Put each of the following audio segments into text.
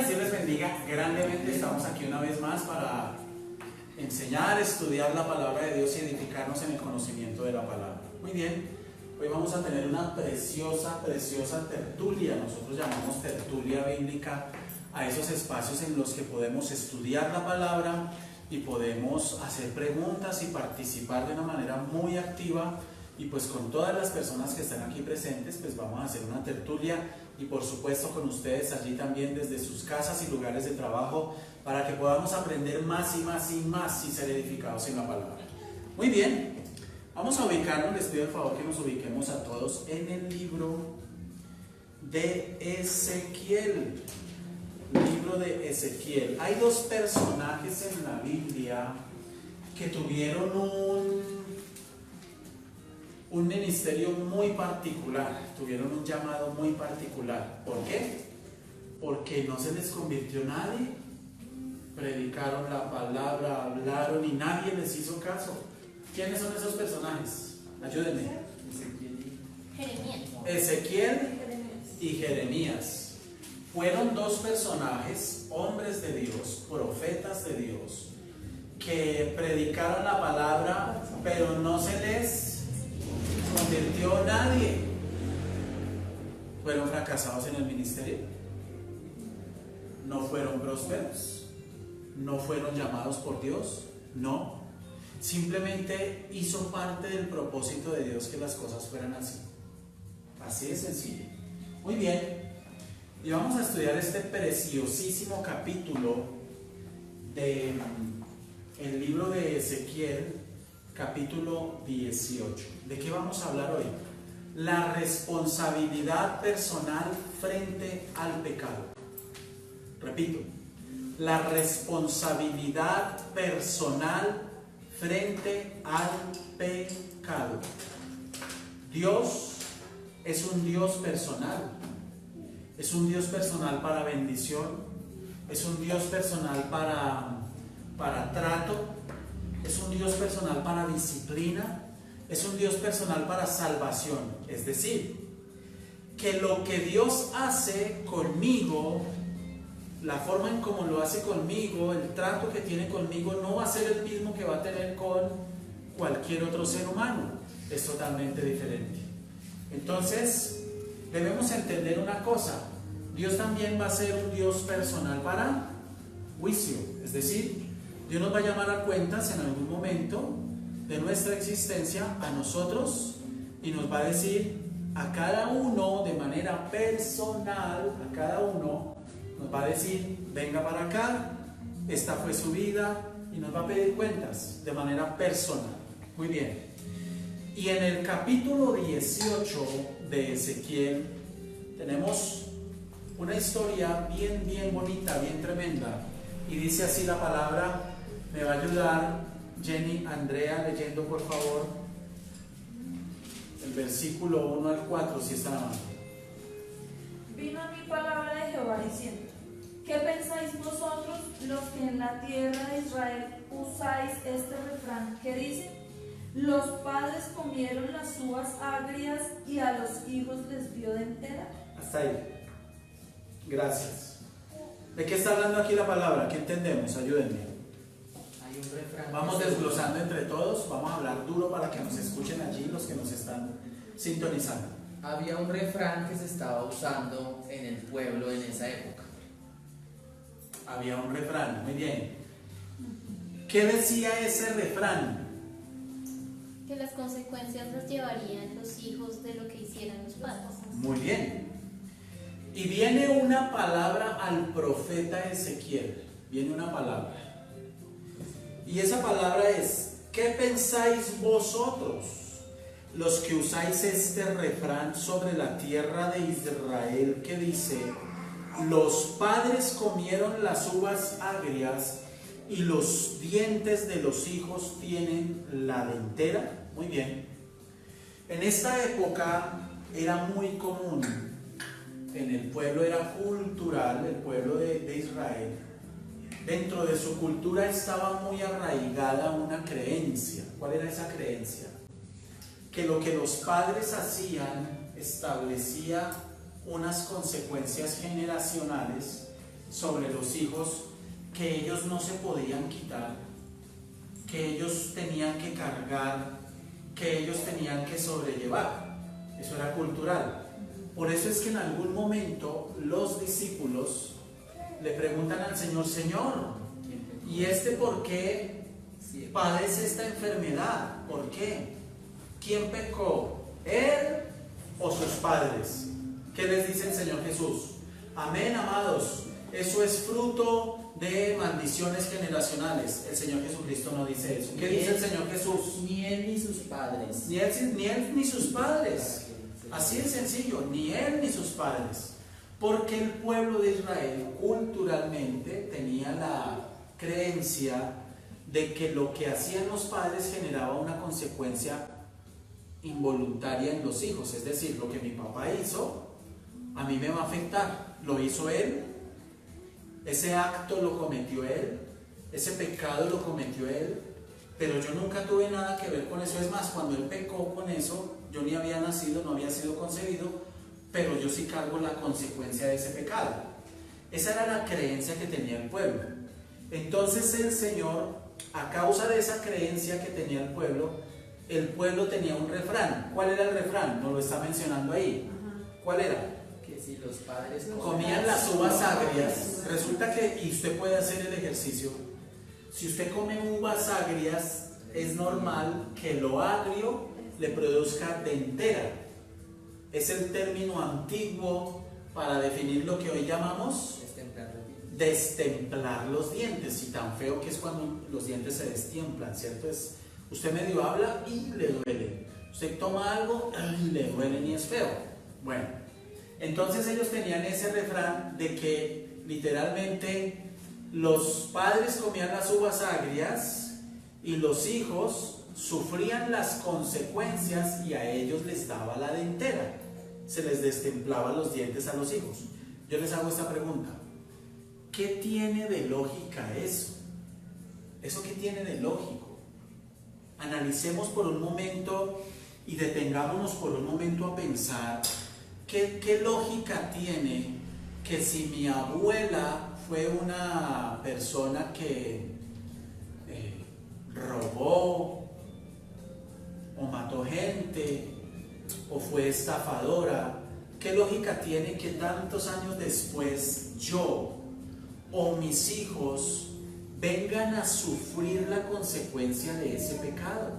Dios les bendiga grandemente. Estamos aquí una vez más para enseñar, estudiar la palabra de Dios y edificarnos en el conocimiento de la palabra. Muy bien, hoy vamos a tener una preciosa tertulia. Nosotros llamamos tertulia bíblica a esos espacios en los que podemos estudiar la palabra y podemos hacer preguntas y participar de una manera muy activa. Y pues con todas las personas que están aquí presentes, pues vamos a hacer una tertulia y por supuesto con ustedes allí también desde sus casas y lugares de trabajo para que podamos aprender más y más y más y ser edificados en la palabra. Muy bien, vamos a ubicarnos, les pido el favor que nos ubiquemos a todos en el libro de Ezequiel. Libro de Ezequiel. Hay dos personajes en la Biblia que tuvieron un ministerio muy particular, tuvieron un llamado muy particular. ¿Por qué? Porque no se les convirtió nadie, predicaron la palabra, hablaron y nadie les hizo caso. ¿Quiénes son esos personajes? Ayúdenme. Ezequiel y Jeremías. Fueron dos personajes, hombres de Dios, profetas de Dios, que predicaron la palabra, pero no se les convirtió nadie. ¿Fueron fracasados en el ministerio? ¿No fueron prósperos? ¿No fueron llamados por Dios? No. Simplemente hizo parte del propósito de Dios que las cosas fueran así. Así de sencillo. Muy bien. Y vamos a estudiar este preciosísimo capítulo del libro de Ezequiel, capítulo 18. ¿De qué vamos a hablar hoy? La responsabilidad personal frente al pecado. Repito, la responsabilidad personal frente al pecado. Dios es un Dios personal. Es un Dios personal para bendición. Es un Dios personal para trato. Es un Dios personal para disciplina, es un Dios personal para salvación. Es decir, que lo que Dios hace conmigo, la forma en cómo lo hace conmigo, el trato que tiene conmigo, no va a ser el mismo que va a tener con cualquier otro ser humano. Es totalmente diferente. Entonces, debemos entender una cosa. Dios también va a ser un Dios personal para juicio. Es decir, Dios nos va a llamar a cuentas en algún momento de nuestra existencia a nosotros y nos va a decir a cada uno de manera personal, a cada uno nos va a decir, venga para acá, esta fue su vida, y nos va a pedir cuentas de manera personal. Muy bien. Y en el capítulo 18 de Ezequiel tenemos una historia bien bonita, bien tremenda, y dice así la palabra. Me va a ayudar Jenny, Andrea, leyendo por favor el versículo 1 al 4, si están a mano. Vino a mí palabra de Jehová diciendo: ¿Qué pensáis vosotros, los que en la tierra de Israel usáis este refrán que dice: los padres comieron las uvas agrias y a los hijos les dio de entera? Hasta ahí. Gracias. ¿De qué está hablando aquí la palabra? ¿Qué entendemos? Ayúdenme. Vamos desglosando entre todos, vamos a hablar duro para que nos escuchen allí los que nos están sintonizando. Había un refrán que se estaba usando en el pueblo en esa época. Había un refrán, muy bien. ¿Qué decía ese refrán? Que las consecuencias las llevarían los hijos de lo que hicieran los padres. Muy bien. Y viene una palabra al profeta Ezequiel. Viene una palabra. Y esa palabra es: ¿qué pensáis vosotros, los que usáis este refrán sobre la tierra de Israel, que dice: los padres comieron las uvas agrias y los dientes de los hijos tienen la dentera? Muy bien. En esta época era muy común, en el pueblo era cultural, el pueblo de Israel. Dentro de su cultura estaba muy arraigada una creencia. ¿Cuál era esa creencia? Que lo que los padres hacían establecía unas consecuencias generacionales sobre los hijos que ellos no se podían quitar, que ellos tenían que cargar, que ellos tenían que sobrellevar. Eso era cultural. Por eso es que en algún momento los discípulos le preguntan al Señor: Señor, ¿y por qué padece esta enfermedad? ¿Por qué? ¿Quién pecó? ¿Él o sus padres? ¿Qué les dice el Señor Jesús? Amén, amados. Eso es fruto de maldiciones generacionales. El Señor Jesucristo no dice eso. ¿Qué dice el Señor Jesús? Ni él ni sus padres. Ni él ni sus padres. Así de sencillo, ni él ni sus padres. Porque el pueblo de Israel culturalmente tenía la creencia de que lo que hacían los padres generaba una consecuencia involuntaria en los hijos. Es decir, lo que mi papá hizo, a mí me va a afectar. Lo hizo él, ese acto lo cometió él, ese pecado lo cometió él, pero yo nunca tuve nada que ver con eso. Es más, cuando él pecó con eso, yo ni había nacido, no había sido concebido, pero yo sí cargo la consecuencia de ese pecado. Esa era la creencia que tenía el pueblo. Entonces el Señor, a causa de esa creencia que tenía el pueblo tenía un refrán. ¿Cuál era el refrán? Nos lo está mencionando ahí. ¿Cuál era? Que si los padres Comían las uvas agrias. Resulta que, y usted puede hacer el ejercicio, si usted come uvas agrias, es normal que lo agrio le produzca dentera. Es el término antiguo para definir lo que hoy llamamos destemplar los dientes. Y tan feo que es cuando los dientes se destiemplan, ¿cierto? Usted medio habla y le duele. Usted toma algo y le duele y es feo. Bueno, entonces ellos tenían ese refrán de que literalmente los padres comían las uvas agrias y los hijos sufrían las consecuencias y a ellos les daba la dentera. Se les destemplaba los dientes a los hijos. Yo les hago esta pregunta: ¿qué tiene de lógica eso? ¿Eso qué tiene de lógico? Analicemos por un momento y detengámonos por un momento a pensar ¿qué lógica tiene que si mi abuela fue una persona que robó o mató gente o fue estafadora, qué lógica tiene que tantos años después yo o mis hijos vengan a sufrir la consecuencia de ese pecado?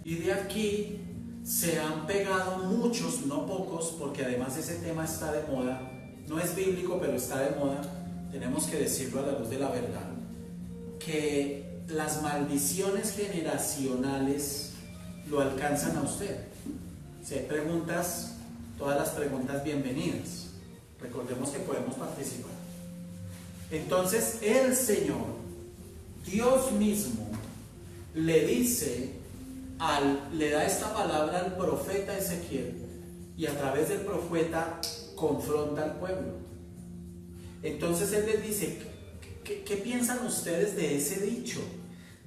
Y de aquí se han pegado muchos, no pocos, porque además ese tema está de moda. No es bíblico, pero está de moda. Tenemos que decirlo a la luz de la verdad, que las maldiciones generacionales lo alcanzan a usted. Si hay preguntas, todas las preguntas bienvenidas. Recordemos que podemos participar. Entonces el Señor, Dios mismo, le da esta palabra al profeta Ezequiel, y a través del profeta confronta al pueblo. Entonces él les dice: ¿qué piensan ustedes de ese dicho,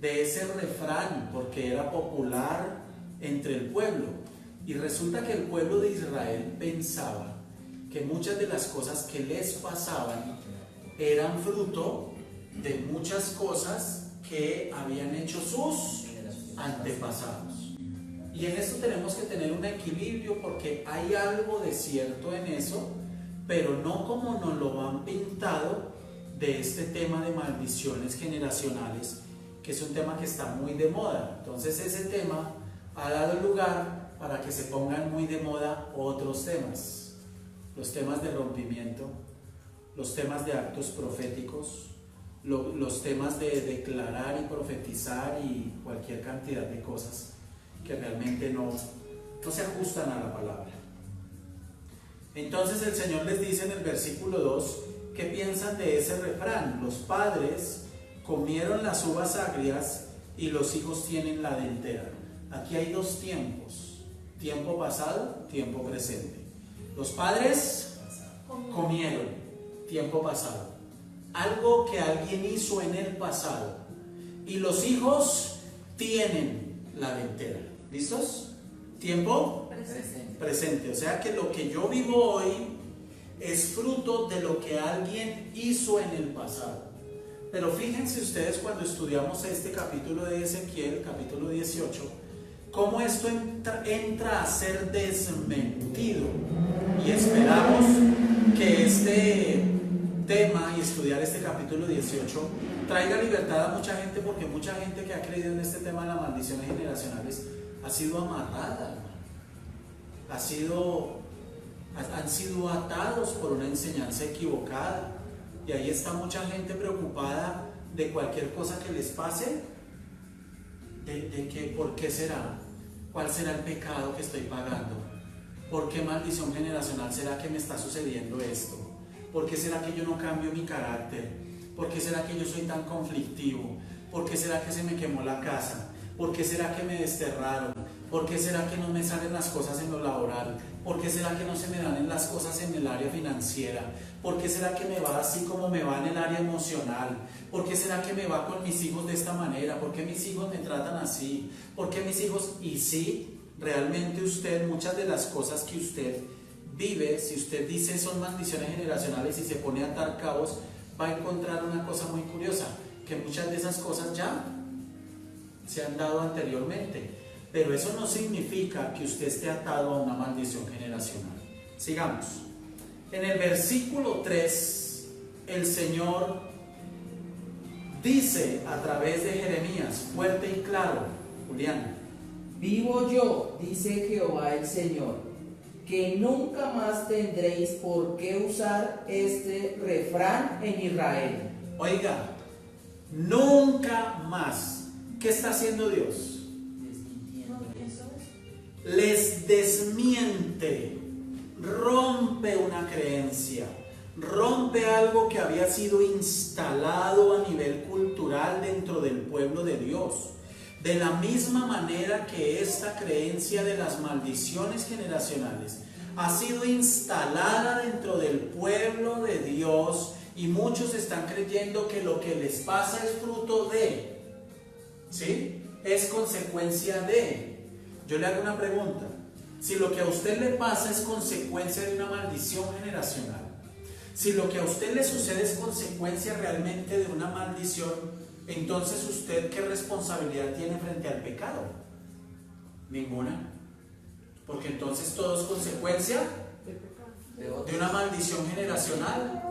de ese refrán? Porque era popular entre el pueblo. Y resulta que el pueblo de Israel pensaba que muchas de las cosas que les pasaban eran fruto de muchas cosas que habían hecho sus antepasados. Y en esto tenemos que tener un equilibrio, porque hay algo de cierto en eso, pero no como nos lo han pintado, de este tema de maldiciones generacionales, que es un tema que está muy de moda. Entonces ese tema ha dado lugar para que se pongan muy de moda otros temas: los temas de rompimiento, los temas de actos proféticos, los temas de declarar y profetizar y cualquier cantidad de cosas que realmente no se ajustan a la palabra. Entonces el Señor les dice en el versículo 2: ¿qué piensan de ese refrán? Los padres comieron las uvas agrias y los hijos tienen la dentera. Aquí hay dos tiempos: tiempo pasado, tiempo presente. Los padres comieron, tiempo pasado, algo que alguien hizo en el pasado, y los hijos tienen la dentera. ¿Listos? Tiempo presente. O sea que lo que yo vivo hoy es fruto de lo que alguien hizo en el pasado. Pero fíjense ustedes cuando estudiamos este capítulo de Ezequiel, capítulo 18, cómo esto entra a ser desmentido. Y esperamos que este tema y estudiar este capítulo 18 traiga libertad a mucha gente, porque mucha gente que ha creído en este tema de las maldiciones generacionales ha sido amarrada, han sido atados por una enseñanza equivocada. Y ahí está mucha gente preocupada de cualquier cosa que les pase, de que ¿por qué será? ¿Cuál será el pecado que estoy pagando? ¿Por qué maldición generacional será que me está sucediendo esto? ¿Por qué será que yo no cambio mi carácter? ¿Por qué será que yo soy tan conflictivo? ¿Por qué será que se me quemó la casa? ¿Por qué será que me desterraron? ¿Por qué será que no me salen las cosas en lo laboral? ¿Por qué será que no se me dan las cosas en el área financiera? ¿Por qué será que me va así como me va en el área emocional? ¿Por qué será que me va con mis hijos de esta manera? ¿Por qué mis hijos me tratan así? ¿Por qué mis hijos? Y sí, realmente usted, muchas de las cosas que usted vive, si usted dice son maldiciones generacionales y se pone a atar cabos, va a encontrar una cosa muy curiosa, que muchas de esas cosas ya se han dado anteriormente. Pero eso no significa que usted esté atado a una maldición generacional. Sigamos. En el versículo 3, el Señor dice a través de Jeremías, fuerte y claro, Julián: Vivo yo, dice Jehová el Señor, que nunca más tendréis por qué usar este refrán en Israel. Oiga, nunca más. ¿Qué está haciendo Dios? Les desmiente, rompe una creencia, rompe algo que había sido instalado a nivel cultural dentro del pueblo de Dios. De la misma manera que esta creencia de las maldiciones generacionales ha sido instalada dentro del pueblo de Dios, y muchos están creyendo que lo que les pasa es fruto de, ¿sí? Es consecuencia de. Yo le hago una pregunta: si lo que a usted le pasa es consecuencia de una maldición generacional, si lo que a usted le sucede es consecuencia realmente de una maldición, entonces usted ¿qué responsabilidad tiene frente al pecado? Ninguna. Porque entonces todo es consecuencia de una maldición generacional,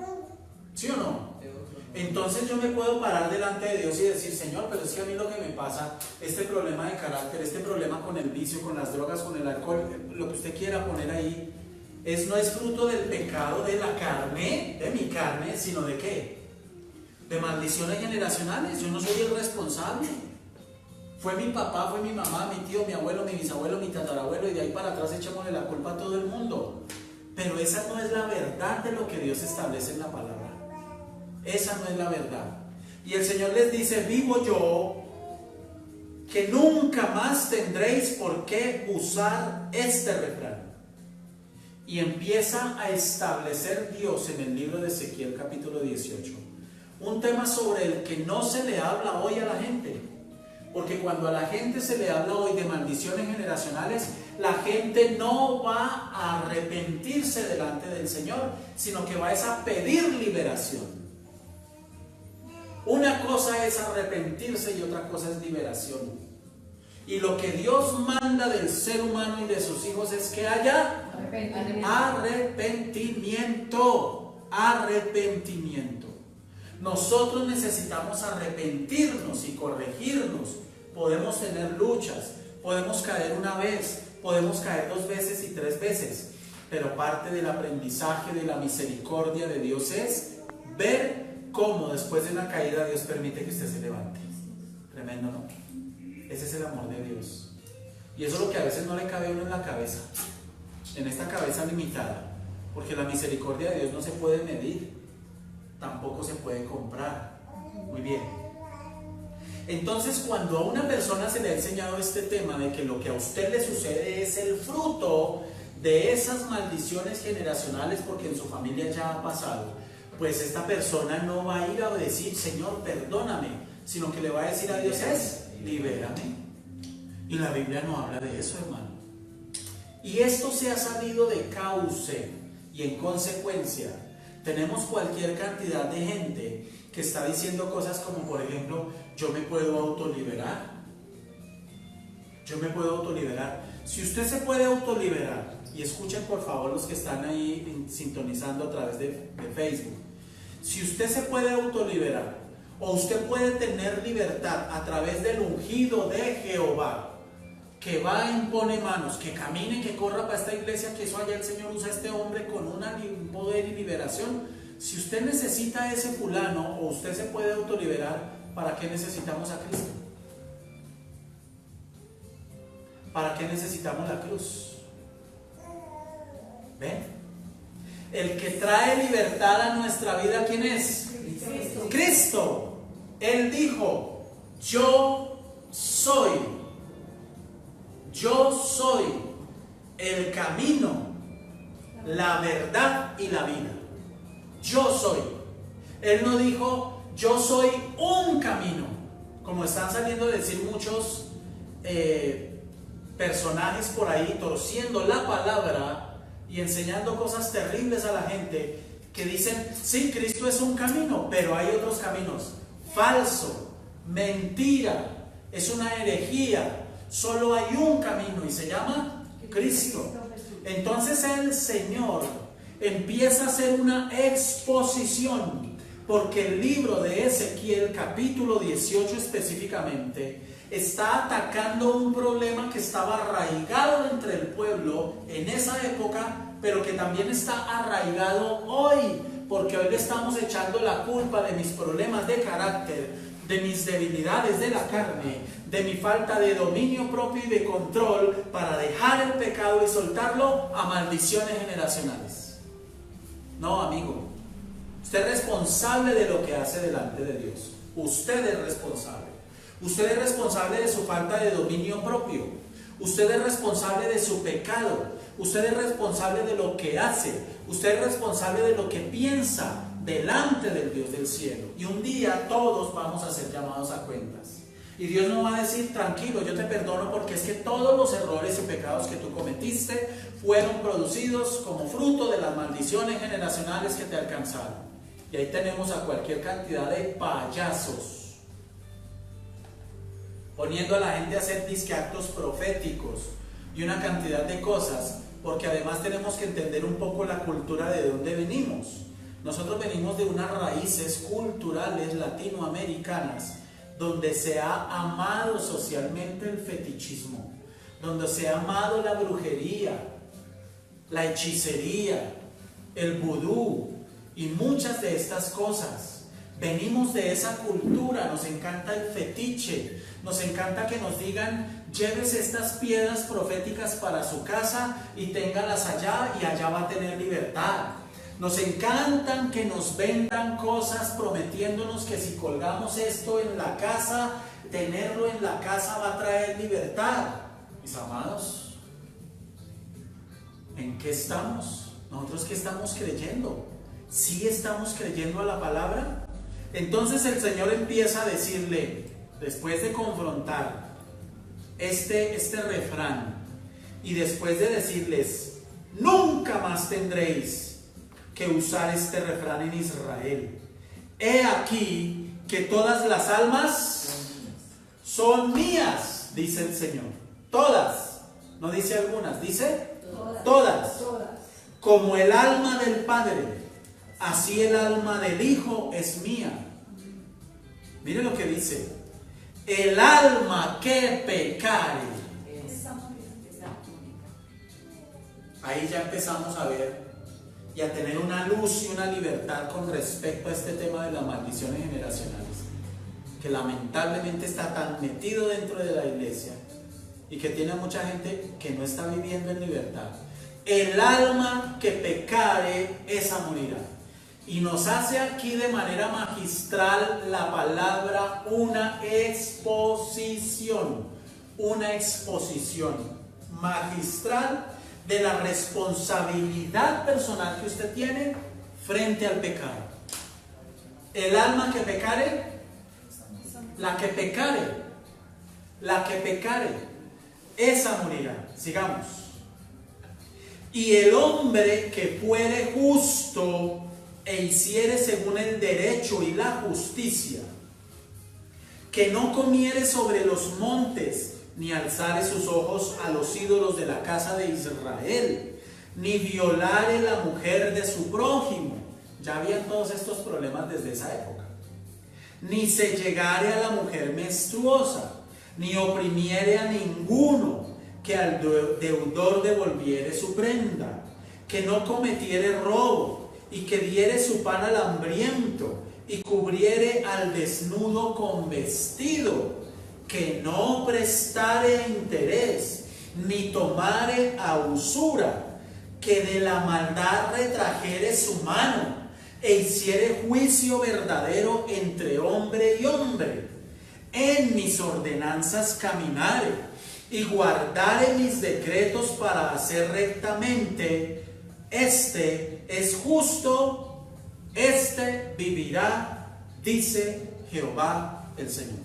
¿sí o no? Entonces yo me puedo parar delante de Dios y decir: Señor, pero es que a mí lo que me pasa, este problema de carácter, este problema con el vicio, con las drogas, con el alcohol, lo que usted quiera poner ahí, no es fruto del pecado de la carne, de mi carne, sino ¿de qué? De maldiciones generacionales. Yo no soy el responsable. Fue mi papá, fue mi mamá, mi tío, mi abuelo, mi bisabuelo, mi tatarabuelo, y de ahí para atrás echémosle la culpa a todo el mundo. Pero esa no es la verdad de lo que Dios establece en la palabra. Esa no es la verdad. Y el Señor les dice: vivo yo, que nunca más tendréis por qué usar este refrán. Y empieza a establecer Dios en el libro de Ezequiel capítulo 18 un tema sobre el que no se le habla hoy a la gente. Porque cuando a la gente se le habla hoy de maldiciones generacionales, la gente no va a arrepentirse delante del Señor, sino que va a pedir liberación. Una cosa es arrepentirse y otra cosa es liberación. Y lo que Dios manda del ser humano y de sus hijos es que haya arrepentimiento. Nosotros necesitamos arrepentirnos y corregirnos. Podemos tener luchas, podemos caer una vez, podemos caer 2 veces y 3 veces, pero parte del aprendizaje de la misericordia de Dios es ver cómo después de una caída Dios permite que usted se levante. Tremendo, ¿no? Ese es el amor de Dios. Y eso es lo que a veces no le cabe a uno en la cabeza, en esta cabeza limitada, porque la misericordia de Dios no se puede medir, tampoco se puede comprar. Muy bien. Entonces, cuando a una persona se le ha enseñado este tema de que lo que a usted le sucede es el fruto de esas maldiciones generacionales porque en su familia ya ha pasado, pues esta persona no va a ir a decir: Señor, perdóname, sino que le va a decir a Dios: libérame. Y la Biblia no habla de eso, hermano. Y esto se ha salido de cauce. Y en consecuencia, tenemos cualquier cantidad de gente que está diciendo cosas como, por ejemplo, yo me puedo autoliberar. Yo me puedo autoliberar. Si usted se puede autoliberar, y escuchen por favor los que están ahí sintonizando a través de Facebook, si usted se puede autoliberar, o usted puede tener libertad a través del ungido de Jehová, que va e impone manos, que camine, que corra para esta iglesia, que eso allá el Señor usa a este hombre con un poder y liberación. Si usted necesita ese fulano, o usted se puede autoliberar, ¿para qué necesitamos a Cristo? ¿Para qué necesitamos la cruz? ¿Ven? El que trae libertad a nuestra vida, ¿quién es? Cristo. Cristo. Él dijo, yo soy el camino, la verdad y la vida. Yo soy. Él no dijo, yo soy un camino, como están saliendo a decir muchos personajes por ahí, torciendo la palabra y enseñando cosas terribles a la gente, que dicen, sí, Cristo es un camino, pero hay otros caminos. Falso, mentira, es una herejía. Solo hay un camino y se llama Cristo. Entonces el Señor empieza a hacer una exposición, porque el libro de Ezequiel, capítulo 18 específicamente, está atacando un problema que estaba arraigado entre el pueblo en esa época, pero que también está arraigado hoy, porque hoy le estamos echando la culpa de mis problemas de carácter, de mis debilidades de la carne, de mi falta de dominio propio y de control, para dejar el pecado y soltarlo a maldiciones generacionales. No, amigo, usted es responsable de lo que hace delante de Dios. Usted es responsable. Usted es responsable de su falta de dominio propio. Usted es responsable de su pecado. Usted es responsable de lo que hace. Usted es responsable de lo que piensa delante del Dios del cielo. Y un día todos vamos a ser llamados a cuentas. Y Dios no va a decir, tranquilo, yo te perdono, porque es que todos los errores y pecados que tú cometiste fueron producidos como fruto de las maldiciones generacionales que te alcanzaron. Y ahí tenemos a cualquier cantidad de payasos poniendo a la gente a hacer disque actos proféticos y una cantidad de cosas, porque además tenemos que entender un poco la cultura de dónde venimos. Nosotros venimos de unas raíces culturales latinoamericanas donde se ha amado socialmente el fetichismo, donde se ha amado la brujería, la hechicería, el vudú y muchas de estas cosas. Venimos de esa cultura, nos encanta el fetiche, nos encanta que nos digan, llévese estas piedras proféticas para su casa y téngalas allá y allá va a tener libertad. Nos encantan que nos vendan cosas prometiéndonos que si colgamos esto en la casa, tenerlo en la casa va a traer libertad. Mis amados, ¿en qué estamos? ¿Nosotros qué estamos creyendo? ¿Sí estamos creyendo a la palabra? Entonces el Señor empieza a decirle, después de confrontar este refrán y después de decirles, nunca más tendréis que usar este refrán en Israel. He aquí que todas las almas son mías, dice el Señor. Todas, no dice algunas, dice todas. Como el alma del Padre, así el alma del Hijo es mía. Mire lo que dice: el alma que pecare. Ahí ya empezamos a ver y a tener una luz y una libertad con respecto a este tema de las maldiciones generacionales, que lamentablemente está tan metido dentro de la iglesia y que tiene mucha gente que no está viviendo en libertad. El alma que pecare, esa morirá. Y nos hace aquí de manera magistral la palabra una exposición magistral de la responsabilidad personal que usted tiene frente al pecado. El alma que pecare, la que pecare, esa morirá. Sigamos. Y el hombre que fuere justo e hiciere según el derecho y la justicia, que no comiere sobre los montes, ni alzare sus ojos a los ídolos de la casa de Israel, ni violare la mujer de su prójimo. Ya habían todos estos problemas desde esa época. Ni se llegare a la mujer menstruosa, ni oprimiere a ninguno, que al deudor devolviere su prenda, que no cometiere robo, y que diere su pan al hambriento, y cubriere al desnudo con vestido, que no prestare interés, ni tomare a usura, que de la maldad retrajere su mano, e hiciere juicio verdadero entre hombre y hombre. En mis ordenanzas caminare, y guardare mis decretos para hacer rectamente, este es justo, este vivirá, dice Jehová el Señor.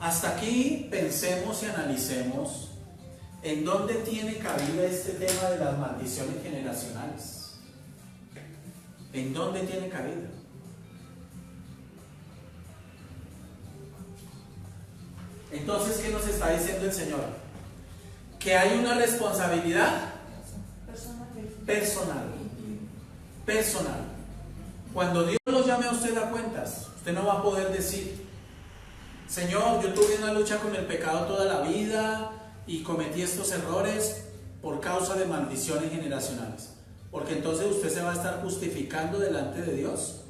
Hasta aquí pensemos y analicemos en dónde tiene cabida este tema de las maldiciones generacionales. ¿En dónde tiene cabida? Entonces, ¿qué nos está diciendo el Señor? Que hay una responsabilidad personal. Cuando Dios lo llame a usted a cuentas, usted no va a poder decir: Señor, yo tuve una lucha con el pecado toda la vida y cometí estos errores por causa de maldiciones generacionales. Porque entonces usted se va a estar justificando delante de Dios,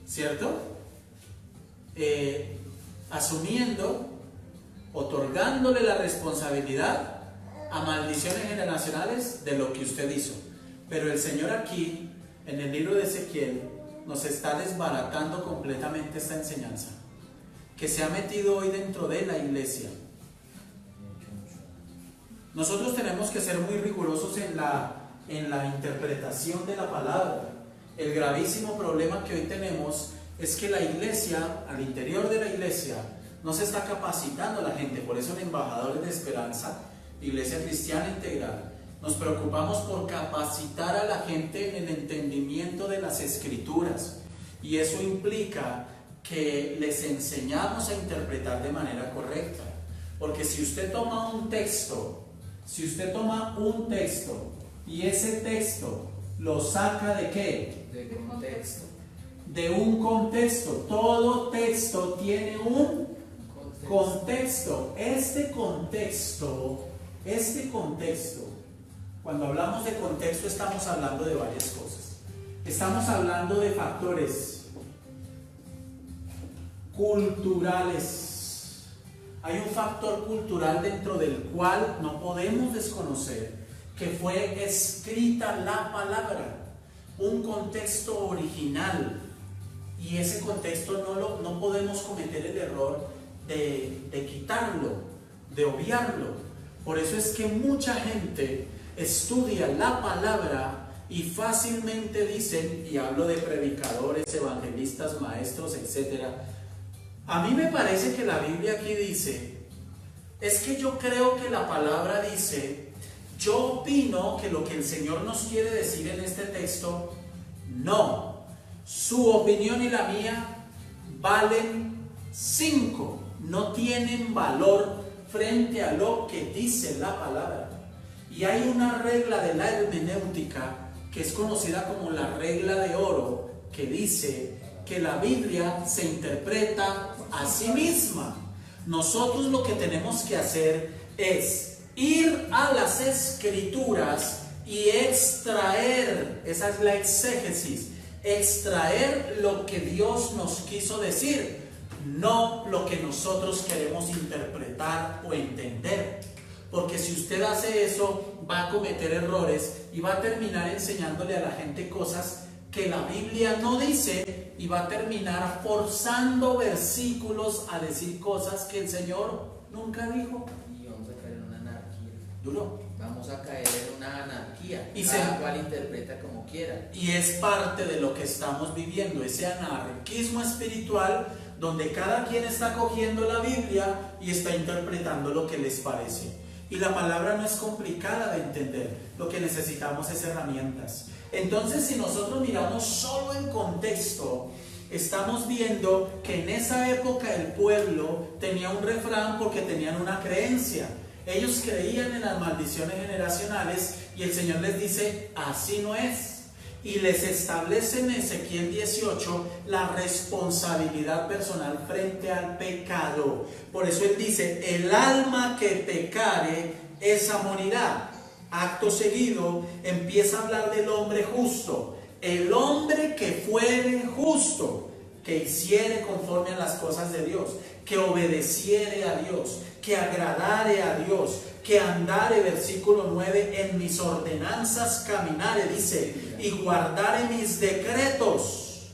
¿cierto? Asumiendo, otorgándole la responsabilidad a maldiciones generacionales de lo que usted hizo. Pero el Señor aquí, en el libro de Ezequiel, nos está desbaratando completamente esta enseñanza que se ha metido hoy dentro de la iglesia. Nosotros tenemos que ser muy rigurosos en la interpretación de la palabra. El gravísimo problema que hoy tenemos es que la iglesia, al interior de la iglesia, no se está capacitando a la gente. Por eso en Embajadores de Esperanza, Iglesia Cristiana Integral, nos preocupamos por capacitar a la gente en el entendimiento de las Escrituras, y eso implica que les enseñamos a interpretar de manera correcta. Porque si usted toma un texto y ese texto lo saca ¿de qué? De contexto. De un contexto. Todo texto tiene un contexto. Este contexto, cuando hablamos de contexto, estamos hablando de varias cosas. Estamos hablando de factores culturales. Hay un factor cultural dentro del cual no podemos desconocer, que fue escrita la palabra, un contexto original, y ese contexto no podemos cometer el error de quitarlo, de obviarlo. Por eso es que mucha gente estudia la palabra y fácilmente dicen, y hablo de predicadores, evangelistas, maestros, etc. A mí me parece que la Biblia aquí dice, es que yo creo que la palabra dice, yo opino que lo que el Señor nos quiere decir en este texto, no. Su opinión y la mía valen 5, no tienen valor frente a lo que dice la palabra. Y hay una regla de la hermenéutica que es conocida como la regla de oro, que dice que la Biblia se interpreta a sí misma. Nosotros lo que tenemos que hacer es ir a las Escrituras y extraer, esa es la exégesis, extraer lo que Dios nos quiso decir, no lo que nosotros queremos interpretar o entender. Porque si usted hace eso, va a cometer errores y va a terminar enseñándole a la gente cosas que la Biblia no dice, y va a terminar forzando versículos a decir cosas que el Señor nunca dijo. Y vamos a caer en una anarquía. Duro. Vamos a caer en una anarquía. Y cada cual interpreta como quiera. Y es parte de lo que estamos viviendo, ese anarquismo espiritual, donde cada quien está cogiendo la Biblia y está interpretando lo que les parece. Y la palabra no es complicada de entender. Lo que necesitamos es herramientas. Entonces, si nosotros miramos solo el contexto, estamos viendo que en esa época el pueblo tenía un refrán porque tenían una creencia. Ellos creían en las maldiciones generacionales y el Señor les dice, así no es. Y les establece en Ezequiel 18 la responsabilidad personal frente al pecado. Por eso Él dice, el alma que pecare, esa morirá. Acto seguido empieza a hablar del hombre justo. El hombre que fuere justo, que hiciere conforme a las cosas de Dios, que obedeciere a Dios, que agradare a Dios, que andare, versículo 9, en mis ordenanzas caminare, dice, y guardare mis decretos.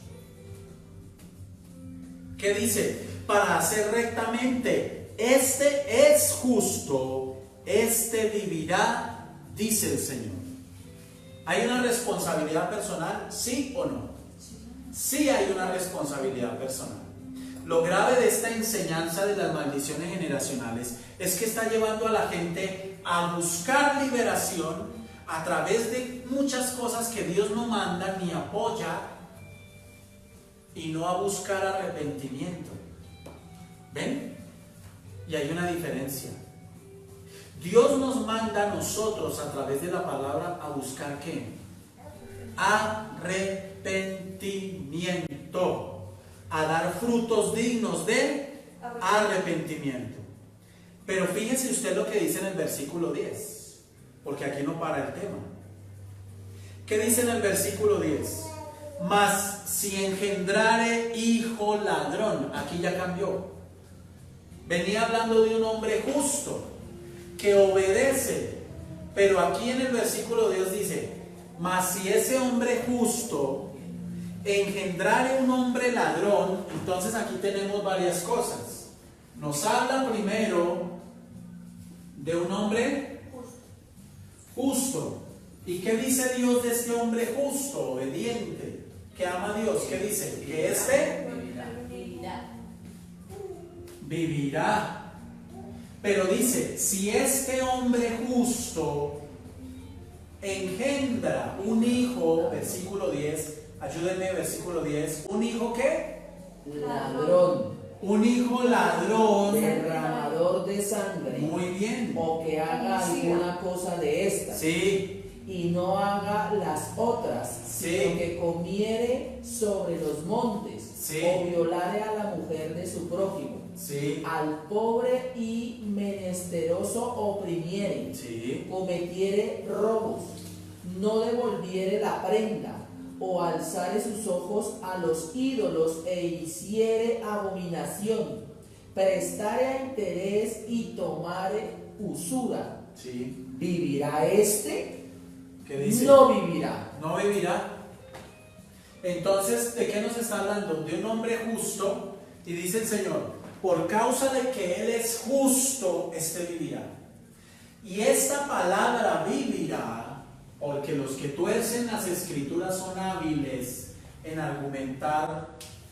¿Qué dice? Para hacer rectamente, este es justo, este vivirá, dice el Señor. ¿Hay una responsabilidad personal? ¿Sí o no? Sí hay una responsabilidad personal. Lo grave de esta enseñanza de las maldiciones generacionales es que está llevando a la gente a buscar liberación a través de muchas cosas que Dios no manda ni apoya y no a buscar arrepentimiento. ¿Ven? Y hay una diferencia. Dios nos manda a nosotros a través de la palabra a buscar ¿qué? Arrepentimiento. A dar frutos dignos de arrepentimiento. Pero fíjese usted lo que dice en el versículo 10, porque aquí no para el tema. ¿Qué dice en el versículo 10? Mas si engendrare hijo ladrón, aquí ya cambió. Venía hablando de un hombre justo, que obedece, pero aquí en el versículo 10 dice, mas si ese hombre justo engendrare un hombre ladrón, entonces aquí tenemos varias cosas. Nos habla primero de un hombre justo. ¿Y qué dice Dios de este hombre justo, obediente, que ama a Dios? ¿Qué dice? Que este vivirá. Pero dice, si este hombre justo engendra un hijo, versículo 10, ayúdenme, versículo 10. ¿Un hijo qué? Ladrón. Un hijo ladrón. Derramador de sangre. Muy bien. O que haga alguna cosa de estas. Sí. Y no haga las otras, Sí. sino que comiere sobre los montes. Sí. O violare a la mujer de su prójimo. Sí. Al pobre y menesteroso oprimiere. Sí. Cometiere robos. No devolviere la prenda. O alzare sus ojos a los ídolos e hiciere abominación, prestare a interés y tomare usura, Sí. ¿vivirá este? ¿Qué dice? No vivirá. No vivirá. Entonces, ¿de qué nos está hablando? De un hombre justo. Y dice el Señor, por causa de que Él es justo, este vivirá. Y esta palabra vivirá, porque los que tuercen las escrituras son hábiles en argumentar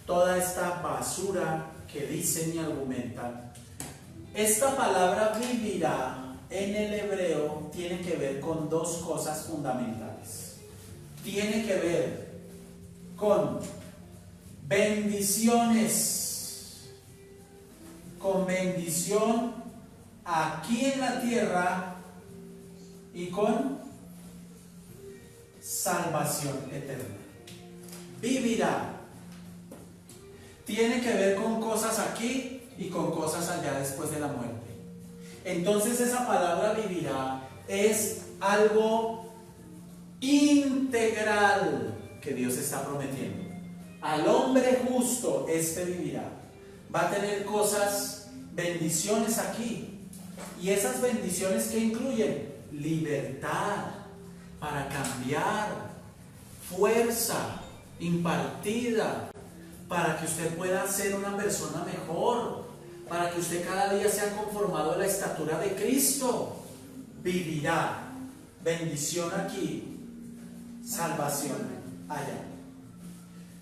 toda esta basura que dicen y argumentan. Esta palabra vivirá en el hebreo tiene que ver con dos cosas fundamentales. Tiene que ver con bendiciones, con bendición aquí en la tierra y con salvación eterna. Vivirá. Tiene que ver con cosas aquí y con cosas allá después de la muerte. Entonces esa palabra vivirá es algo integral que Dios está prometiendo. Al hombre justo, este vivirá. Va a tener cosas, bendiciones aquí. Y esas bendiciones que incluyen libertad para cambiar, fuerza impartida para que usted pueda ser una persona mejor, para que usted cada día sea conformado a la estatura de Cristo. Vivirá. Bendición aquí, salvación allá.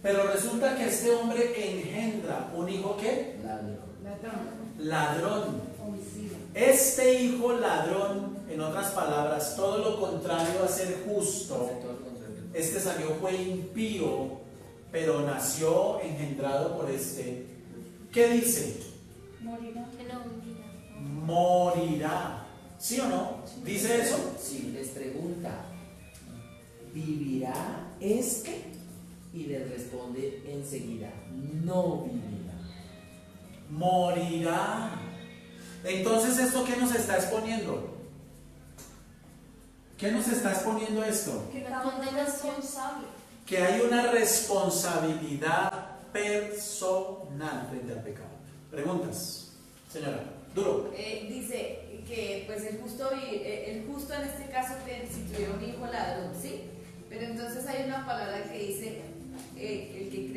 Pero resulta que este hombre engendra un hijo ¿qué? Ladrón. Ladrón. Este hijo ladrón, en otras palabras, todo lo contrario a ser justo. Este salió fue impío, pero nació engendrado por este. ¿Qué dice? Morirá. Que no morirá. Morirá. ¿Sí o no? ¿Dice eso? Si les pregunta, ¿vivirá este? Y les responde enseguida, no vivirá. Morirá. Entonces, ¿esto qué nos está exponiendo? ¿Qué nos está exponiendo esto? Que la condenación responsable. Que hay una responsabilidad personal frente al pecado. Preguntas, señora. Duro. Dice que pues el justo en este caso si tuviera un hijo ladrón, ¿sí? Pero entonces hay una palabra que dice el que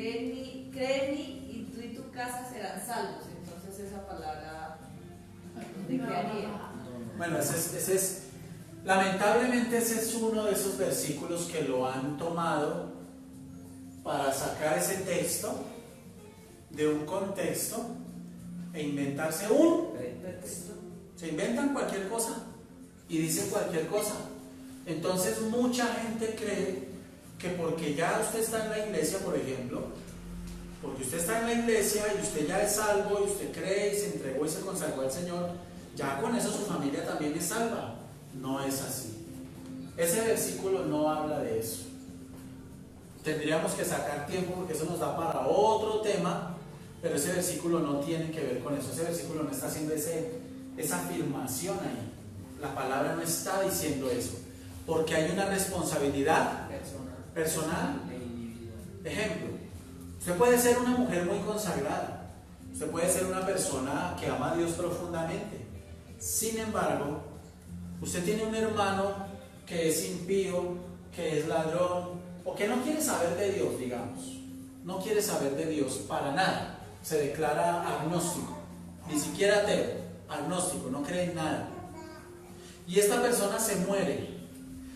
cree en mí y tú y tu casa serán salvos. Entonces esa palabra ¿de qué haría? Bueno, ese es lamentablemente ese es uno de esos versículos que lo han tomado para sacar ese texto de un contexto e inventarse se inventan cualquier cosa y dicen cualquier cosa. Entonces mucha gente cree que porque ya usted está en la iglesia, por ejemplo, porque usted está en la iglesia y usted ya es salvo y usted cree y se entregó y se consagró al Señor, ya con eso su familia también es salva. No es así. Ese versículo no habla de eso. Tendríamos que sacar tiempo porque eso nos da para otro tema, pero ese versículo no tiene que ver con eso. Ese versículo no está haciendo esa afirmación ahí. La palabra no está diciendo eso, porque hay una responsabilidad personal. Ejemplo, usted puede ser una mujer muy consagrada, usted puede ser una persona que ama a Dios profundamente. Sin embargo, usted tiene un hermano que es impío, que es ladrón, o que no quiere saber de Dios, digamos. No quiere saber de Dios para nada. Se declara agnóstico, ni siquiera ateo, agnóstico, no cree en nada. Y esta persona se muere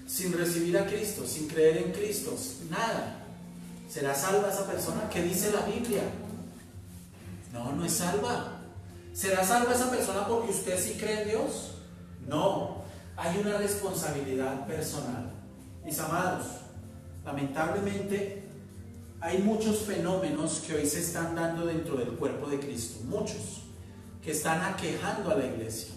sin recibir a Cristo, sin creer en Cristo, nada. ¿Será salva esa persona? ¿Qué dice la Biblia? No, no es salva. ¿Será salva esa persona porque usted sí cree en Dios? No, hay una responsabilidad personal. Mis amados, lamentablemente hay muchos fenómenos que hoy se están dando dentro del cuerpo de Cristo, muchos, que están aquejando a la iglesia.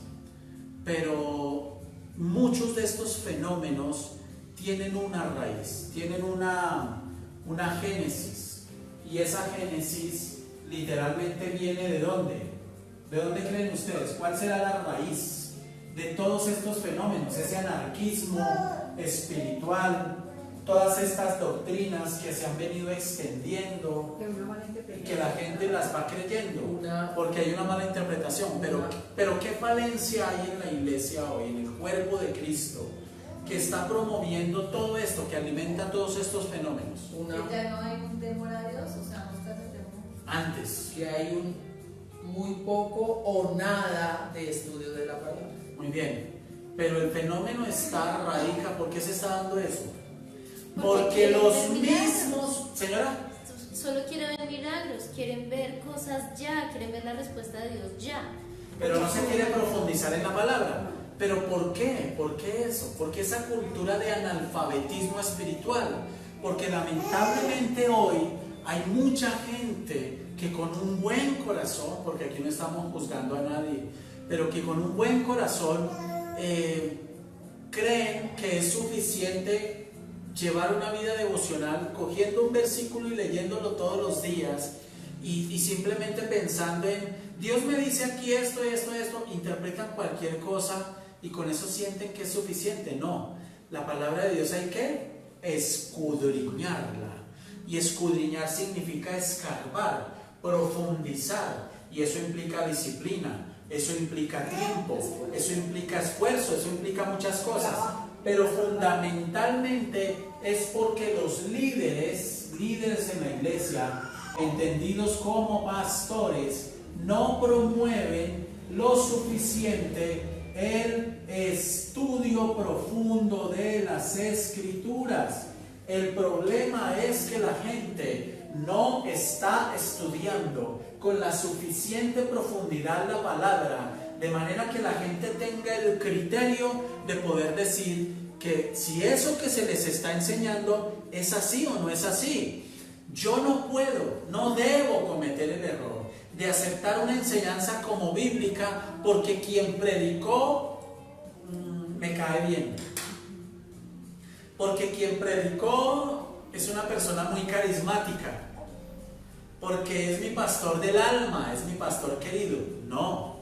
Pero muchos de estos fenómenos tienen una raíz, tienen una génesis, y esa génesis literalmente viene ¿de dónde? ¿De dónde creen ustedes? ¿Cuál será la raíz de todos estos fenómenos? Ese anarquismo espiritual, todas estas doctrinas que se han venido extendiendo y que la gente las va creyendo porque hay una mala interpretación. Pero ¿qué falencia hay en la iglesia hoy, en el cuerpo de Cristo, que está promoviendo todo esto, que alimenta todos estos fenómenos? Que ya no hay un temor a Dios, o sea, no está de temor. Antes. Que hay muy poco o nada de estudio de la palabra. Muy bien. Pero el fenómeno radica. ¿Por qué se está dando eso? Porque los mismos, señora, solo quieren ver milagros, quieren ver cosas ya, quieren ver la respuesta de Dios ya. pero no se quiere profundizar en la palabra. ¿Pero por qué? ¿Por qué eso? ¿Por qué esa cultura de analfabetismo espiritual? Porque lamentablemente hoy hay mucha gente que con un buen corazón, porque aquí no estamos juzgando a nadie, pero que con un buen corazón creen que es suficiente llevar una vida devocional cogiendo un versículo y leyéndolo todos los días y simplemente pensando en Dios me dice aquí esto, interpretan cualquier cosa y con eso sienten que es suficiente. No, la palabra de Dios hay que escudriñarla, y escudriñar significa escarbar, profundizar, y eso implica disciplina, eso implica tiempo, eso implica esfuerzo, eso implica muchas cosas, pero fundamentalmente es porque los líderes en la iglesia, entendidos como pastores, no promueven lo suficiente el estudio profundo de las Escrituras. El problema es que la gente no está estudiando con la suficiente profundidad la palabra, de manera que la gente tenga el criterio de poder decir que si eso que se les está enseñando es así o no es así. Yo no puedo, no debo cometer el error de aceptar una enseñanza como bíblica porque quien predicó me cae bien, porque quien predicó es una persona muy carismática, porque es mi pastor del alma, es mi pastor querido. No,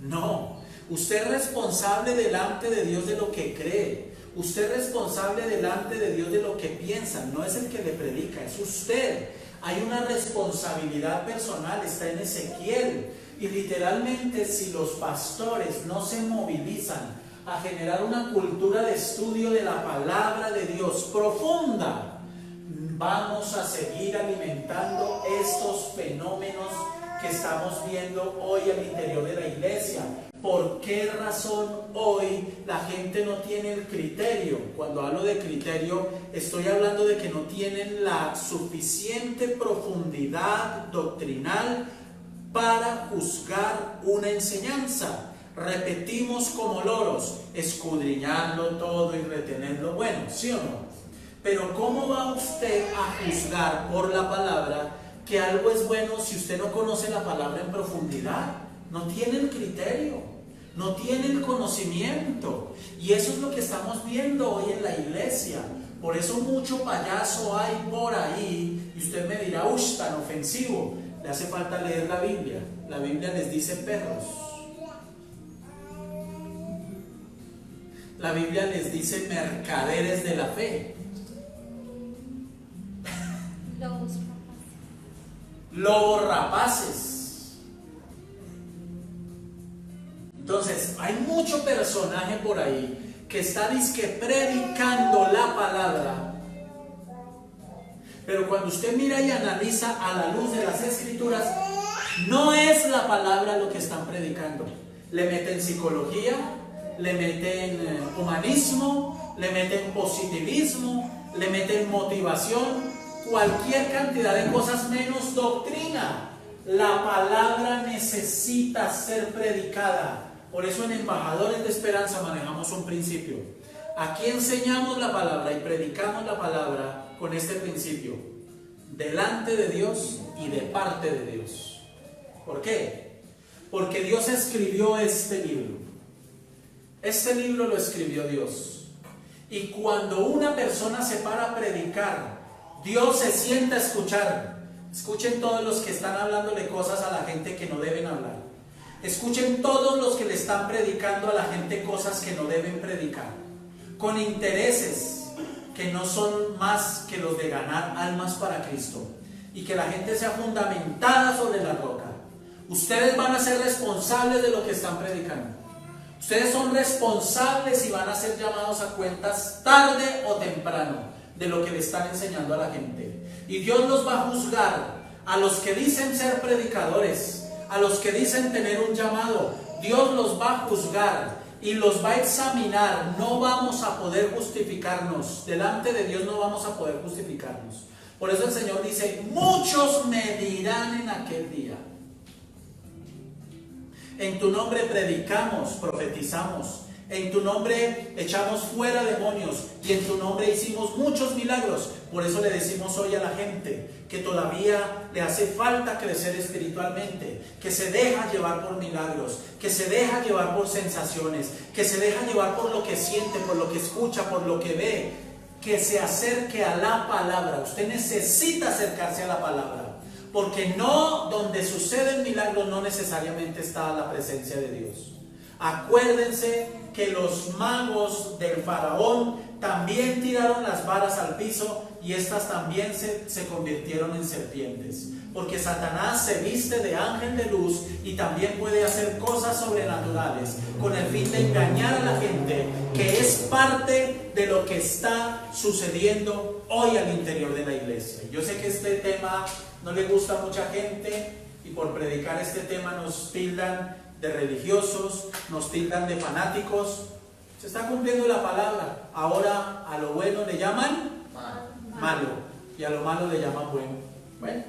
no. Usted es responsable delante de Dios de lo que cree. Usted es responsable delante de Dios de lo que piensa. No es el que le predica, es usted. Hay una responsabilidad personal, está en Ezequiel. Y literalmente, si los pastores no se movilizan a generar una cultura de estudio de la palabra de Dios profunda, vamos a seguir alimentando estos fenómenos que estamos viendo hoy al interior de la iglesia. ¿Por qué razón hoy la gente no tiene el criterio? Cuando hablo de criterio, estoy hablando de que no tienen la suficiente profundidad doctrinal para juzgar una enseñanza. Repetimos como loros, escudriñarlo todo y retenerlo. Bueno, ¿sí o no? Pero ¿cómo va usted a juzgar por la palabra que algo es bueno si usted no conoce la palabra en profundidad? No tiene el criterio, no tiene el conocimiento. Y eso es lo que estamos viendo hoy en la iglesia. Por eso mucho payaso hay por ahí. Y usted me dirá, ¡ush, tan ofensivo! Le hace falta leer la Biblia. La Biblia les dice perros. La Biblia les dice mercaderes de la fe. Lobos rapaces. Entonces, hay mucho personaje por ahí que está dizque predicando la palabra, pero cuando usted mira y analiza a la luz de las escrituras, no es la palabra lo que están predicando. Le meten psicología, le meten humanismo, le meten positivismo, le meten motivación, cualquier cantidad de cosas menos doctrina. La palabra necesita ser predicada. Por eso en Embajadores de Esperanza manejamos un principio. Aquí enseñamos la palabra y predicamos la palabra con este principio: delante de Dios y de parte de Dios. ¿Por qué? Porque Dios escribió este libro. Este libro lo escribió Dios. Y cuando una persona se para a predicar, Dios se sienta a escuchar. Escuchen todos los que están hablándole cosas a la gente que no deben hablar. Escuchen todos los que le están predicando a la gente cosas que no deben predicar, con intereses que no son más que los de ganar almas para Cristo y que la gente sea fundamentada sobre la roca. Ustedes van a ser responsables de lo que están predicando. Ustedes son responsables y van a ser llamados a cuentas tarde o temprano de lo que le están enseñando a la gente. Y Dios los va a juzgar a los que dicen ser predicadores, a los que dicen tener un llamado. Dios los va a juzgar y los va a examinar. No vamos a poder justificarnos. Delante de Dios no vamos a poder justificarnos. Por eso el Señor dice: muchos me dirán en aquel día, en tu nombre predicamos, profetizamos, en tu nombre echamos fuera demonios y en tu nombre hicimos muchos milagros. Por eso le decimos hoy a la gente que todavía le hace falta crecer espiritualmente, que se deja llevar por milagros, que se deja llevar por sensaciones, que se deja llevar por lo que siente, por lo que escucha, por lo que ve, que se acerque a la palabra. Usted necesita acercarse a la palabra, porque no donde suceden milagros no necesariamente está la presencia de Dios. Acuérdense que los magos del faraón también tiraron las varas al piso y estas también se convirtieron en serpientes, porque Satanás se viste de ángel de luz y también puede hacer cosas sobrenaturales con el fin de engañar a la gente, que es parte de lo que está sucediendo hoy al interior de la iglesia. Yo sé que este tema no le gusta a mucha gente y por predicar este tema nos tildan de religiosos, nos tildan de fanáticos. Se está cumpliendo la palabra. Ahora a lo bueno le llaman malo y a lo malo le llaman bueno. Bueno,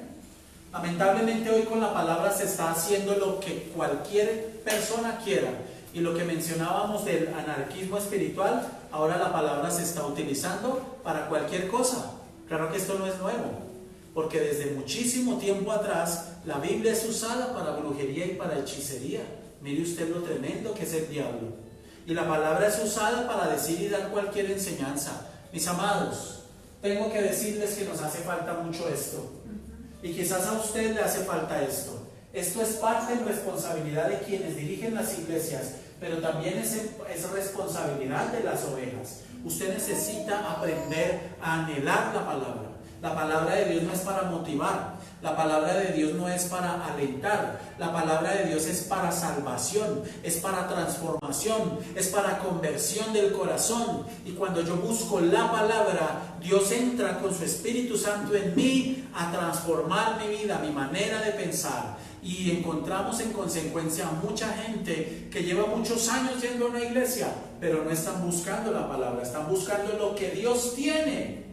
lamentablemente hoy con la palabra se está haciendo lo que cualquier persona quiera. Y lo que mencionábamos del anarquismo espiritual, ahora la palabra se está utilizando para cualquier cosa. Claro que esto no es nuevo, porque desde muchísimo tiempo atrás la Biblia es usada para brujería y para hechicería. Mire usted lo tremendo que es el diablo. Y la palabra es usada para decir y dar cualquier enseñanza. Mis amados, tengo que decirles que nos hace falta mucho esto. Y quizás a usted le hace falta esto. Esto es parte de responsabilidad de quienes dirigen las iglesias, pero también es responsabilidad de las ovejas. Usted necesita aprender a anhelar la palabra. La palabra de Dios no es para motivar, la palabra de Dios no es para alentar, la palabra de Dios es para salvación, es para transformación, es para conversión del corazón. Y cuando yo busco la palabra, Dios entra con su Espíritu Santo en mí a transformar mi vida, mi manera de pensar. Y encontramos en consecuencia a mucha gente que lleva muchos años yendo a una iglesia, pero no están buscando la palabra, están buscando lo que Dios tiene.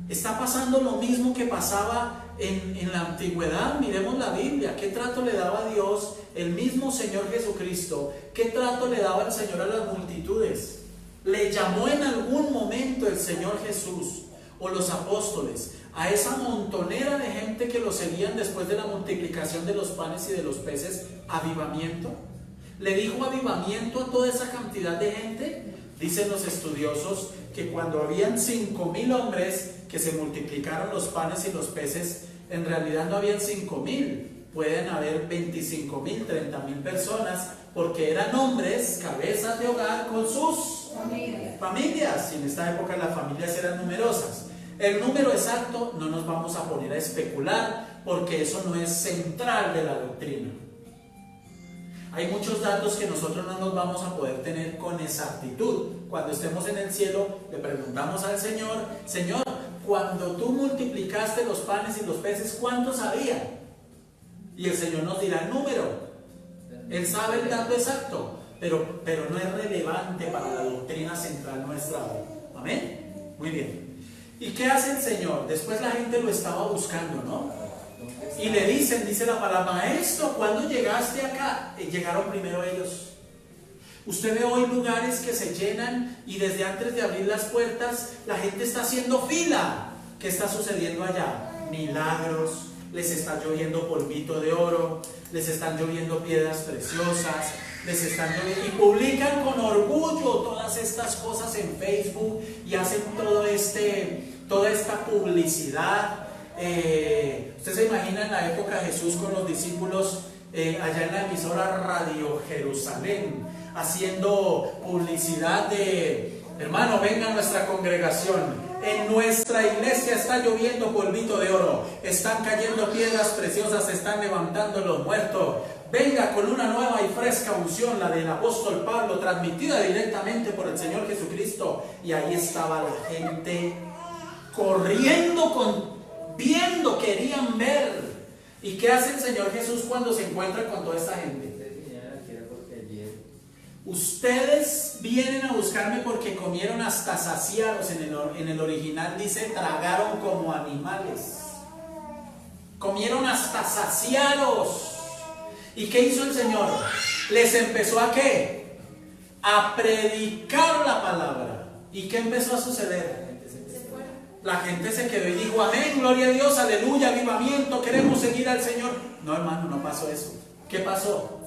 Está pasando lo mismo que pasaba en la antigüedad. Miremos la Biblia. ¿Qué trato le daba a Dios, el mismo Señor Jesucristo? ¿Qué trato le daba el Señor a las multitudes? Le llamó en algún momento el Señor Jesús o los apóstoles a esa montonera de gente que lo seguían después de la multiplicación de los panes y de los peces, avivamiento. ¿Le dijo avivamiento a toda esa cantidad de gente? Dicen los estudiosos que cuando habían 5,000 hombres que se multiplicaron los panes y los peces, en realidad no habían 5,000, pueden haber 25,000, 30,000 personas, porque eran hombres, cabezas de hogar con sus familias. Y en esta época las familias eran numerosas. El número exacto no nos vamos a poner a especular, porque eso no es central de la doctrina. Hay muchos datos que nosotros no nos vamos a poder tener con exactitud. Cuando estemos en el cielo, le preguntamos al Señor: Señor, cuando tú multiplicaste los panes y los peces, ¿cuántos había? Y el Señor nos dirá el número. Él sabe el dato exacto, pero no es relevante para la doctrina central nuestra hoy. ¿Amén? Muy bien. ¿Y qué hace el Señor? Después la gente lo estaba buscando, ¿no? Y le dicen, dice la palabra: Maestro, ¿cuándo llegaste acá? Llegaron primero ellos. Usted ve hoy lugares que se llenan y desde antes de abrir las puertas la gente está haciendo fila. ¿Qué está sucediendo allá? Milagros, les está lloviendo polvito de oro, les están lloviendo piedras preciosas, les están lloviendo, y publican con orgullo todas estas cosas en Facebook y hacen toda esta publicidad. Usted se imagina en la época de Jesús con los discípulos allá en la emisora Radio Jerusalén, haciendo publicidad de: hermano, venga a nuestra congregación, en nuestra iglesia está lloviendo polvito de oro, están cayendo piedras preciosas, se están levantando los muertos, venga con una nueva y fresca unción, la del apóstol Pablo, transmitida directamente por el Señor Jesucristo. Y ahí estaba la gente corriendo, viendo, querían ver. ¿Y qué hace el Señor Jesús cuando se encuentra con toda esta gente? Ustedes vienen a buscarme porque comieron hasta saciados. En el original dice: tragaron como animales. Comieron hasta saciados. ¿Y qué hizo el Señor? Les empezó ¿a qué? A predicar la palabra. ¿Y qué empezó a suceder? La gente se quedó y dijo: amén, gloria a Dios, aleluya, avivamiento, queremos seguir al Señor. No, hermano, no pasó eso. ¿Qué pasó?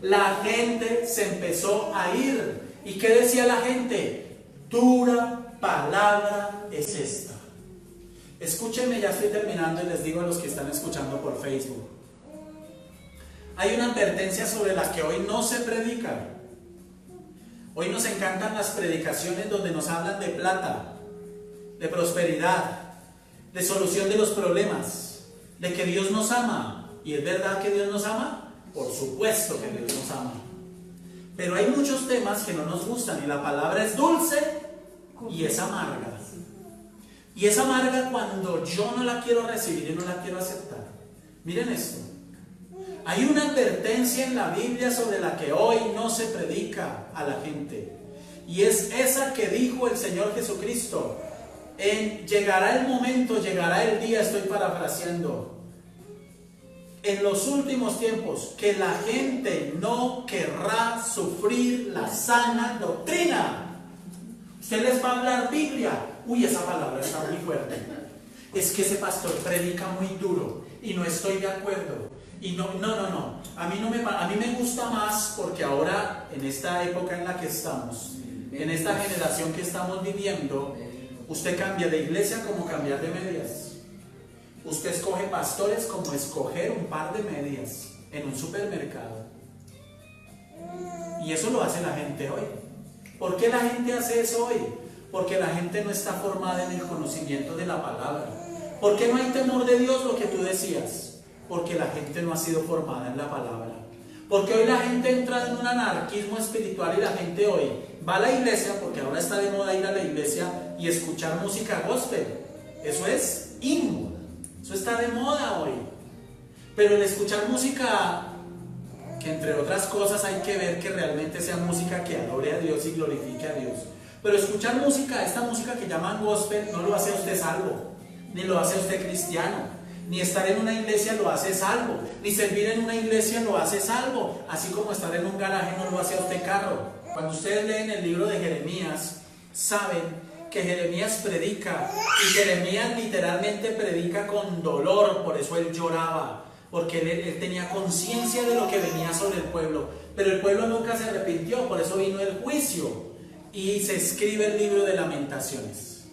La gente se empezó a ir. ¿Y qué decía la gente? Dura palabra es esta. Escúchenme, ya estoy terminando y les digo a los que están escuchando por Facebook. Hay una advertencia sobre la que hoy no se predica. Hoy nos encantan las predicaciones donde nos hablan de plata, de prosperidad, de solución de los problemas, de que Dios nos ama. ¿Y es verdad que Dios nos ama? Por supuesto que Dios nos ama. Pero hay muchos temas que no nos gustan, y la palabra es dulce y es amarga. Y es amarga cuando yo no la quiero recibir y no la quiero aceptar. Miren esto. Hay una advertencia en la Biblia sobre la que hoy no se predica a la gente. Y es esa que dijo el Señor Jesucristo: llegará el momento, llegará el día, estoy parafraseando, en los últimos tiempos, que la gente no querrá sufrir la sana doctrina. Usted les va a hablar Biblia. Uy, esa palabra está muy fuerte. Es que ese pastor predica muy duro y no estoy de acuerdo. Y no. A mí me gusta más porque ahora, en esta época en la que estamos, en esta generación que estamos viviendo, usted cambia de iglesia como cambiar de medias. Usted escoge pastores como escoger un par de medias en un supermercado. Y eso lo hace la gente hoy. ¿Por qué la gente hace eso hoy? Porque la gente no está formada en el conocimiento de la palabra. ¿Por qué no hay temor de Dios, lo que tú decías? Porque la gente no ha sido formada en la palabra. Porque hoy la gente entra en un anarquismo espiritual y la gente hoy va a la iglesia, porque ahora está de moda ir a la iglesia y escuchar música gospel. Eso es in. Eso está de moda hoy. Pero el escuchar música, que entre otras cosas hay que ver que realmente sea música que adore a Dios y glorifique a Dios. Pero escuchar música, esta música que llaman gospel, no lo hace a usted salvo, ni lo hace a usted cristiano, ni estar en una iglesia lo hace salvo, ni servir en una iglesia lo hace salvo, así como estar en un garaje no lo hace a usted carro. Cuando ustedes leen el libro de Jeremías, saben que Jeremías predica, y Jeremías literalmente predica con dolor, por eso él lloraba, porque él tenía conciencia de lo que venía sobre el pueblo, pero el pueblo nunca se arrepintió, por eso vino el juicio, y se escribe el libro de Lamentaciones,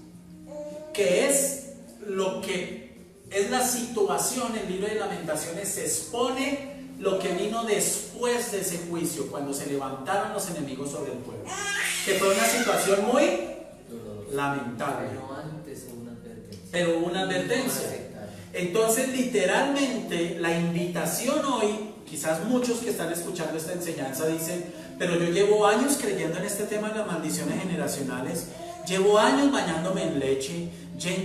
que es lo que es la situación. El libro de Lamentaciones se expone lo que vino después de ese juicio, cuando se levantaron los enemigos sobre el pueblo, que fue una situación muy lamentable, pero hubo una advertencia. Entonces, literalmente, la invitación hoy, quizás muchos que están escuchando esta enseñanza dicen, pero yo llevo años creyendo en este tema de las maldiciones generacionales, llevo años bañándome en leche,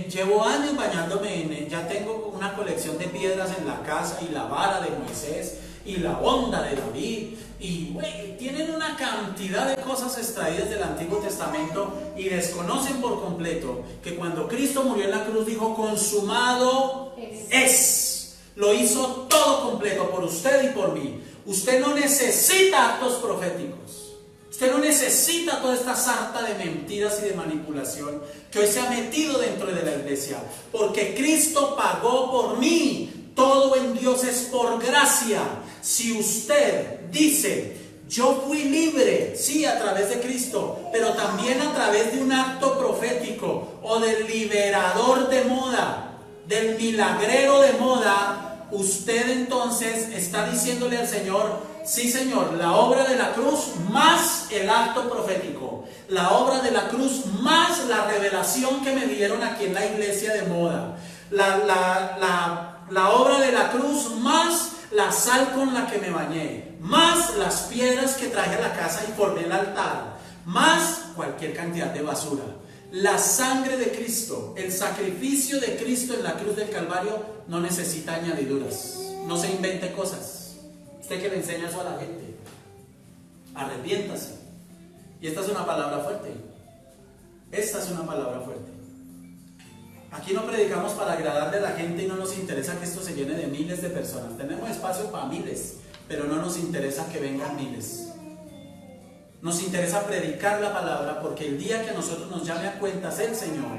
llevo años bañándome ya tengo una colección de piedras en la casa, y la vara de Moisés, y la onda de David, y tienen una cantidad de cosas extraídas del Antiguo Testamento y desconocen por completo que cuando Cristo murió en la cruz dijo: consumado es. Lo hizo todo completo por usted y por mí. Usted no necesita actos proféticos. Usted no necesita toda esta sarta de mentiras y de manipulación que hoy se ha metido dentro de la iglesia, porque Cristo pagó por mí. Todo en Dios es por gracia. Si usted dice: yo fui libre, sí, a través de Cristo, pero también a través de un acto profético o del liberador de moda, del milagrero de moda, usted entonces está diciéndole al Señor: sí, Señor, la obra de la cruz más el acto profético, la obra de la cruz más la revelación que me dieron aquí en la iglesia de moda, la obra de la cruz más la sal con la que me bañé, más las piedras que traje a la casa y formé el altar, más cualquier cantidad de basura. La sangre de Cristo, el sacrificio de Cristo en la cruz del Calvario no necesita añadiduras. No se invente cosas. Usted que le enseña eso a la gente, arrepiéntase. Y esta es una palabra fuerte. Esta es una palabra fuerte. Aquí no predicamos para agradarle a la gente y no nos interesa que esto se llene de miles de personas. Tenemos espacio para miles, pero no nos interesa que vengan miles. Nos interesa predicar la palabra, porque el día que a nosotros nos llame a cuentas el Señor,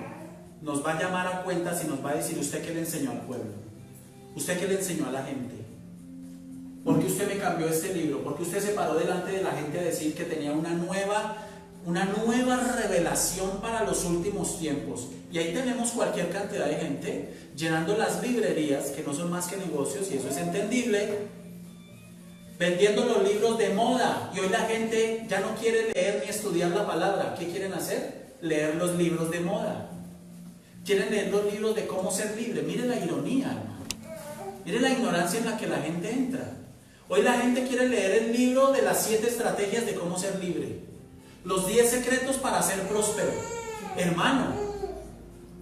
nos va a llamar a cuentas y nos va a decir: ¿usted qué le enseñó al pueblo? ¿Usted qué le enseñó a la gente? ¿Por qué usted me cambió este libro? ¿Por qué usted se paró delante de la gente a decir que tenía una nueva revelación para los últimos tiempos? Y ahí tenemos cualquier cantidad de gente llenando las librerías, que no son más que negocios, y eso es entendible, vendiendo los libros de moda. Y hoy la gente ya no quiere leer ni estudiar la palabra. ¿Qué quieren hacer? Leer los libros de moda. Quieren leer los libros de cómo ser libre. Mire la ironía, hermano. Mire la ignorancia en la que la gente entra. Hoy la gente quiere leer el libro de las 7 estrategias de cómo ser libre, los 10 secretos para ser próspero. Hermano,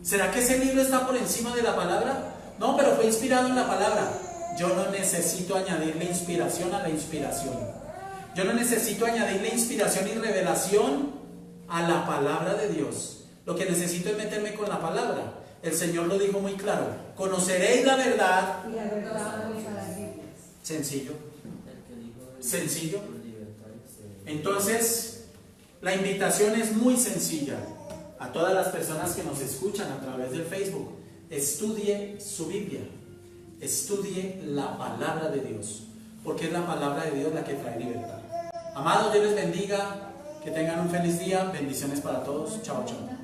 ¿será que ese libro está por encima de la palabra? No, pero fue inspirado en la palabra. Yo no necesito añadirle inspiración a la inspiración. Yo no necesito añadirle inspiración y revelación a la palabra de Dios. Lo que necesito es meterme con la palabra. El Señor lo dijo muy claro: conoceréis la verdad. Y la verdad nos hará libres. Sencillo. Sencillo. Entonces, la invitación es muy sencilla a todas las personas que nos escuchan a través del Facebook. Estudie su Biblia, estudie la palabra de Dios, porque es la palabra de Dios la que trae libertad. Amados, Dios les bendiga, que tengan un feliz día, bendiciones para todos, chao, chao.